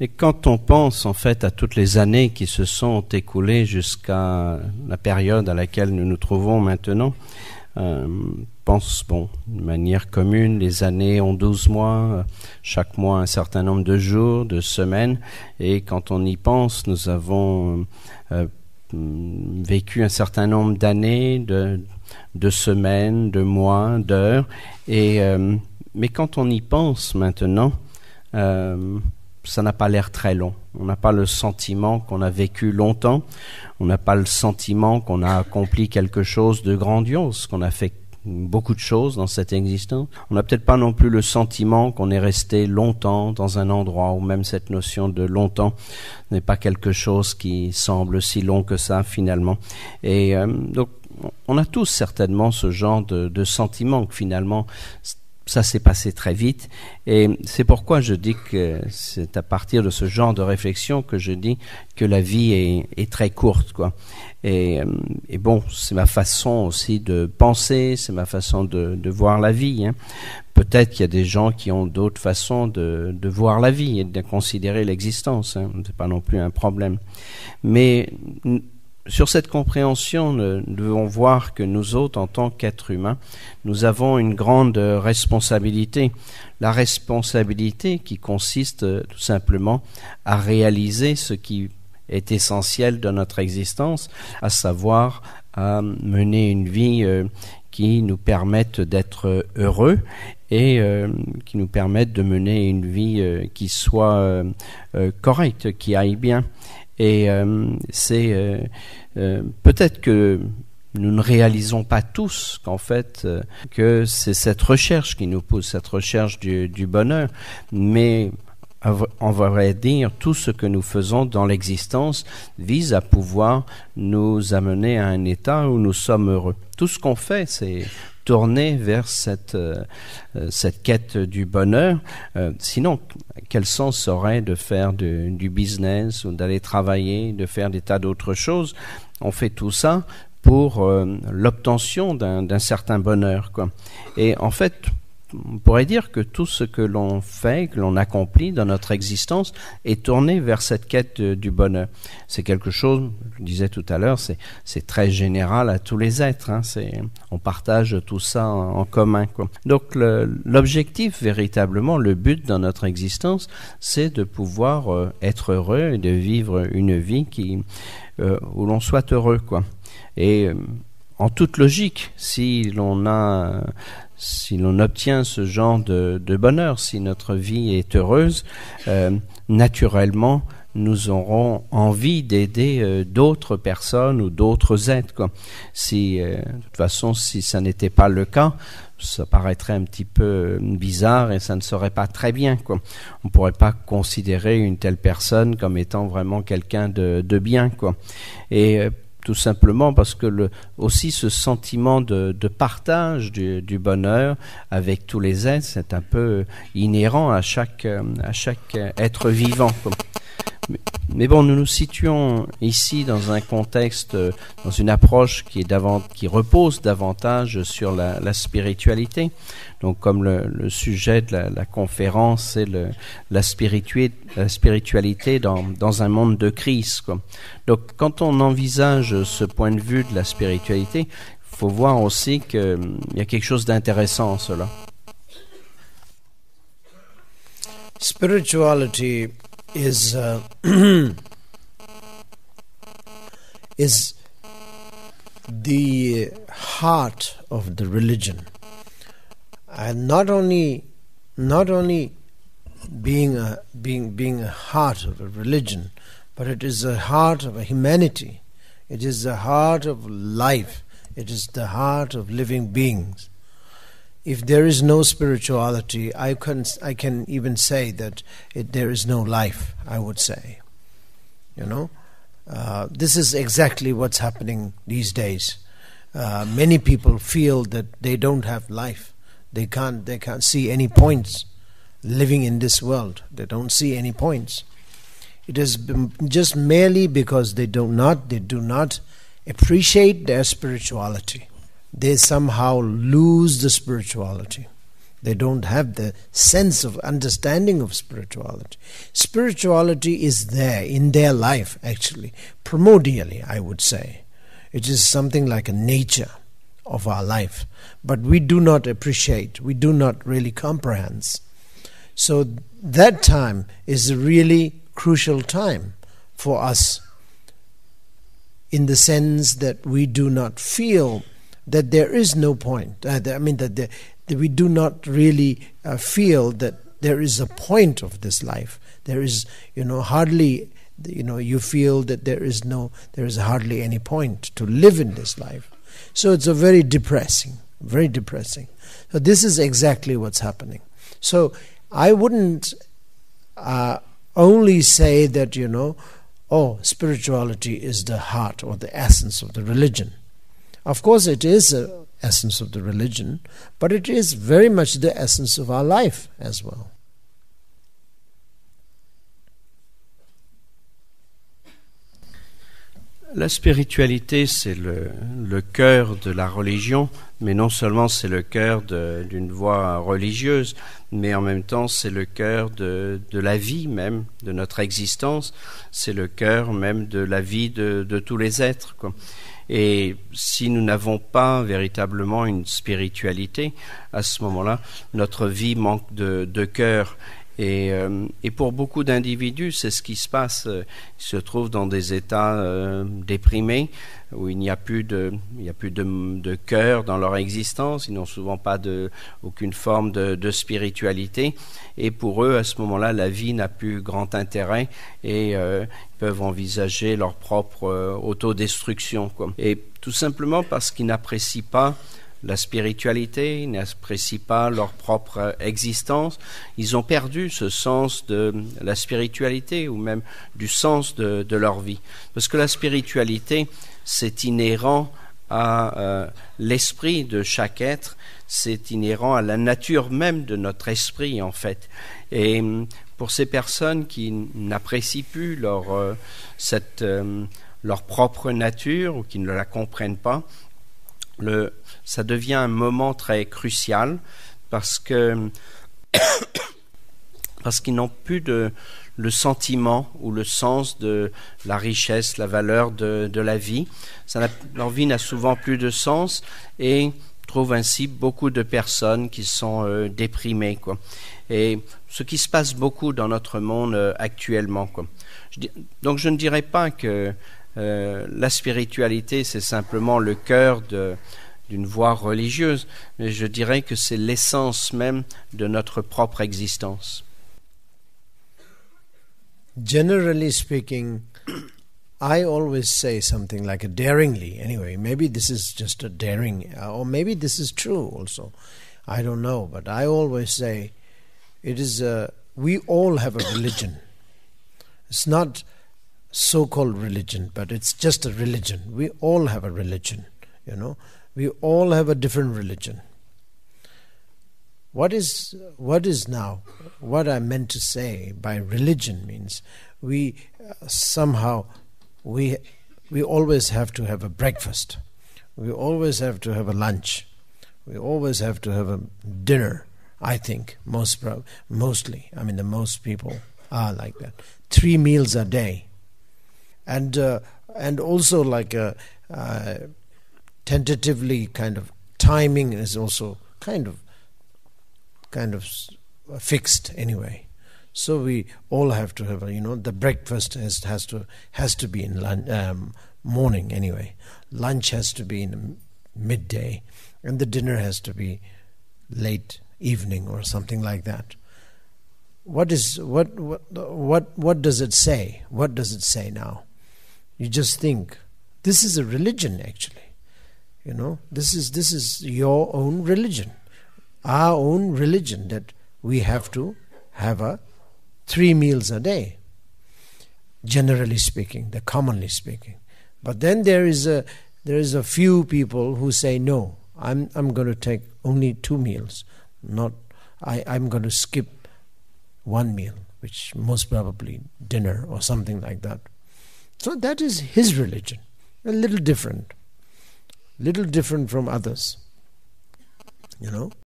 Et quand on pense en fait à toutes les années qui se sont écoulées jusqu'à la période à laquelle nous nous trouvons maintenant, pense, de manière commune, les années ont 12 mois, chaque mois un certain nombre de jours, de semaines, et quand on y pense, nous avons vécu un certain nombre d'années, de semaines, de mois, d'heures, mais quand on y pense maintenant, ça n'a pas l'air très long. On n'a pas le sentiment qu'on a vécu longtemps. On n'a pas le sentiment qu'on a accompli quelque chose de grandiose, qu'on a fait beaucoup de choses dans cette existence. On n'a peut-être pas non plus le sentiment qu'on est resté longtemps dans un endroit, ou même cette notion de longtemps n'est pas quelque chose qui semble si long que ça finalement. Et donc, on a tous certainement ce genre de sentiment que finalement ça s'est passé très vite, et c'est pourquoi je dis que c'est à partir de ce genre de réflexion que je dis que la vie est très courte, quoi. Et bon, c'est ma façon aussi de penser, c'est ma façon de voir la vie, hein. Peut-être qu'il y a des gens qui ont d'autres façons de voir la vie et de considérer l'existence, hein. C'est pas non plus un problème. Mais sur cette compréhension, nous devons voir que nous autres, en tant qu'êtres humains, nous avons une grande responsabilité. La responsabilité qui consiste tout simplement à réaliser ce qui est essentiel de notre existence, à savoir à mener une vie qui nous permette d'être heureux et qui nous permette de mener une vie qui soit correcte, qui aille bien. Et c'est peut-être que nous ne réalisons pas tous qu'en fait que c'est cette recherche qui nous pousse, cette recherche du bonheur, mais on va dire tout ce que nous faisons dans l'existence vise à pouvoir nous amener à un état où nous sommes heureux. Tout ce qu'on fait, c'est tourner vers cette quête du bonheur. Sinon, quel sens aurait de faire du business ou d'aller travailler, de faire des tas d'autres choses? On fait tout ça pour l'obtention d'un certain bonheur, quoi. Et en fait, on pourrait dire que tout ce que l'on fait, que l'on accomplit dans notre existence est tourné vers cette quête du bonheur. C'est quelque chose, je disais tout à l'heure, c'est très général à tous les êtres, hein. On partage tout ça en commun, quoi. Donc l'objectif véritablement, le but dans notre existence, c'est de pouvoir être heureux et de vivre une vie où l'on soit heureux, quoi. Et en toute logique, si l'on obtient ce genre de bonheur, si notre vie est heureuse, naturellement, nous aurons envie d'aider d'autres personnes ou d'autres êtres, quoi. De toute façon, si ça n'était pas le cas, ça paraîtrait un petit peu bizarre et ça ne serait pas très bien, quoi. On ne pourrait pas considérer une telle personne comme étant vraiment quelqu'un de bien, quoi. Et tout simplement parce que aussi ce sentiment de partage du bonheur avec tous les êtres, c'est un peu inhérent à chaque être vivant, quoi. Mais bon, nous nous situons ici dans un contexte, dans une approche qui repose davantage sur la spiritualité. Donc, comme le sujet de la conférence, c'est la spiritualité dans un monde de crise, quoi. Donc, quand on envisage ce point de vue de la spiritualité, il faut voir aussi qu'il y a quelque chose d'intéressant en cela. Spirituality is the heart of the religion, and not only being a heart of a religion, but it is the heart of a humanity. It is the heart of life. It is the heart of living beings. If there is no spirituality, I can even say that there is no life, I would say. This is exactly what's happening these days. Many people feel that they don't have life. They can't see any points living in this world. They don't see any points. It is just merely because they do not appreciate their spirituality. They somehow lose the spirituality. They don't have the sense of understanding of spirituality. Spirituality is there in their life, actually, primordially, I would say. It is something like a nature of our life. But we do not appreciate, we do not really comprehend. So that time is a really crucial time for us, in the sense that we do not feel that there is no point. That we do not really feel that there is a point of this life. There is, hardly, you feel that there is hardly any point to live in this life. So it's very depressing. So this is exactly what's happening. So I wouldn't only say that, spirituality is the heart or the essence of the religion. Of course, it is the essence of the religion, but it is very much the essence of our life as well. La spiritualité, c'est le cœur de la religion, mais non seulement c'est le cœur d'une voie religieuse, mais en même temps c'est le cœur de la vie même, de notre existence, c'est le cœur même de la vie de tous les êtres, quoi. Et si nous n'avons pas véritablement une spiritualité, à ce moment-là, notre vie manque de cœur. Et pour beaucoup d'individus, c'est ce qui se passe. Ils se trouvent dans des états déprimés, où il n'y a plus de cœur dans leur existence. Ils n'ont souvent pas aucune forme de spiritualité. Et pour eux, à ce moment-là, la vie n'a plus grand intérêt et ils peuvent envisager leur propre autodestruction, quoi. Et tout simplement parce qu'ils n'apprécient pas la spiritualité, ils n'apprécient pas leur propre existence. Ils ont perdu ce sens de la spiritualité ou même du sens de leur vie. Parce que la spiritualité, c'est inhérent à l'esprit de chaque être, c'est inhérent à la nature même de notre esprit en fait. Et pour ces personnes qui n'apprécient plus leur propre nature ou qui ne la comprennent pas, ça devient un moment très crucial parce qu'ils n'ont plus le sentiment ou le sens de la richesse, la valeur de la vie. Leur vie n'a souvent plus de sens et trouve ainsi beaucoup de personnes qui sont déprimées, quoi. Et ce qui se passe beaucoup dans notre monde actuellement, quoi. Donc je ne dirais pas que la spiritualité, c'est simplement le cœur d'une voie religieuse, mais je dirais que c'est l'essence même de notre propre existence. Generally speaking, I always say something like daringly, anyway, maybe this is just a daring, or maybe this is true also, I don't know, but I always say we all have a religion. It's not so-called religion, but it's just a religion. We all have a religion, We all have a different religion. What is now, what I meant to say by religion means we always have to have a breakfast. We always have to have a lunch. We always have to have a dinner, I think, mostly. I mean, most people are like that. 3 meals a day. And also like tentatively kind of timing is also kind of fixed anyway. So we all have to have the breakfast has to be in morning anyway. Lunch has to be in midday, and the dinner has to be late evening or something like that. What does it say? What does it say now? You just think this is a religion actually. This is your own religion, our own religion, that we have to have 3 meals a day, generally speaking, commonly speaking. But then there is a few people who say, no, I'm going to take only 2 meals. I'm going to skip 1 meal, which most probably dinner or something like that. So that is his religion, a little different from others,